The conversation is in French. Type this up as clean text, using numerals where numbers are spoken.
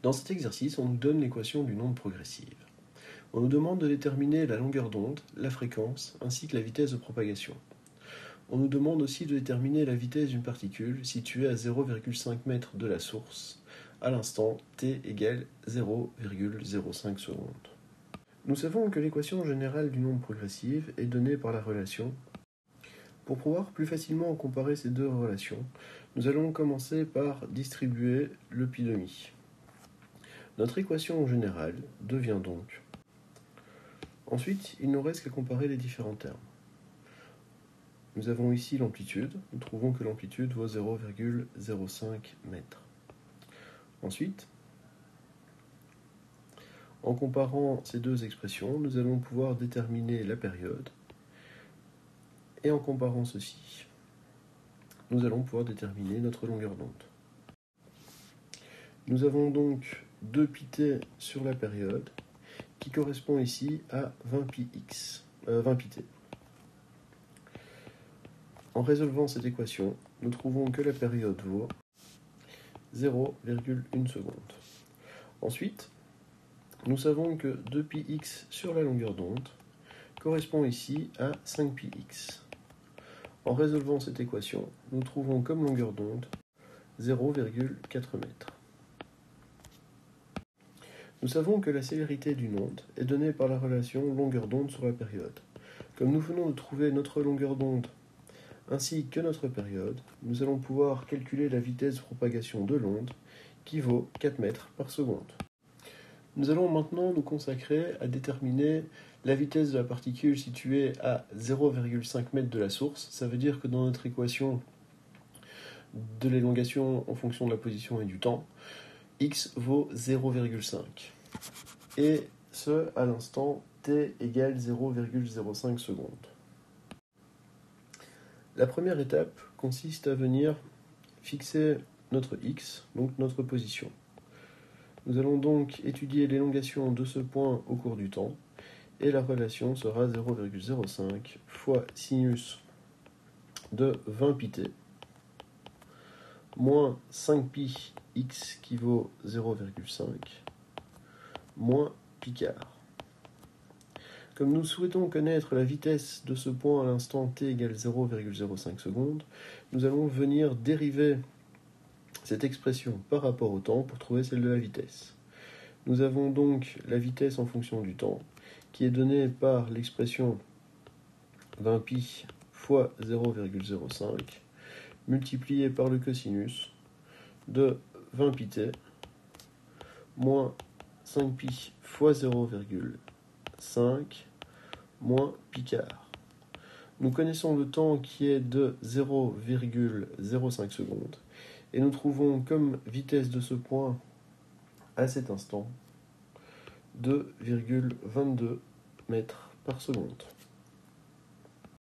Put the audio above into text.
Dans cet exercice, on nous donne l'équation d'une onde progressive. On nous demande de déterminer la longueur d'onde, la fréquence, ainsi que la vitesse de propagation. On nous demande aussi de déterminer la vitesse d'une particule située à 0,5 m de la source, à l'instant t égale 0,05 secondes. Nous savons que l'équation générale d'une onde progressive est donnée par la relation. Pour pouvoir plus facilement comparer ces deux relations, nous allons commencer par distribuer le pi². Notre équation générale devient donc. Ensuite, il nous reste qu'à comparer les différents termes. Nous avons ici l'amplitude. Nous trouvons que l'amplitude vaut 0,05 m. Ensuite, en comparant ces deux expressions, nous allons pouvoir déterminer la période. Et en comparant ceci, nous allons pouvoir déterminer notre longueur d'onde. Nous avons donc 2 pt sur la période, qui correspond ici à 20 pt. En résolvant cette équation, nous trouvons que la période vaut 0,1 seconde. Ensuite, nous savons que 2πx sur la longueur d'onde correspond ici à 5πx. En résolvant cette équation, nous trouvons comme longueur d'onde 0,4 m. Nous savons que la célérité d'une onde est donnée par la relation longueur d'onde sur la période. Comme nous venons de trouver notre longueur d'onde ainsi que notre période, nous allons pouvoir calculer la vitesse de propagation de l'onde qui vaut 4 mètres par seconde. Nous allons maintenant nous consacrer à déterminer la vitesse de la particule située à 0,5 m de la source. Ça veut dire que dans notre équation de l'élongation en fonction de la position et du temps, x vaut 0,5. Et ce, à l'instant t égale 0,05 secondes. La première étape consiste à venir fixer notre x, donc notre position. Nous allons donc étudier l'élongation de ce point au cours du temps, et la relation sera 0,05 fois sinus de 20 pt moins 5πx qui vaut 0,5 moins π². Comme nous souhaitons connaître la vitesse de ce point à l'instant t égale 0,05 secondes, nous allons venir dériver cette expression par rapport au temps pour trouver celle de la vitesse. Nous avons donc la vitesse en fonction du temps, qui est donnée par l'expression 20π fois 0,05, multiplié par le cosinus de 20 pt moins 5π fois 0,5 moins π². Nous connaissons le temps qui est de 0,05 secondes, et nous trouvons comme vitesse de ce point à cet instant 2,22 mètres par seconde.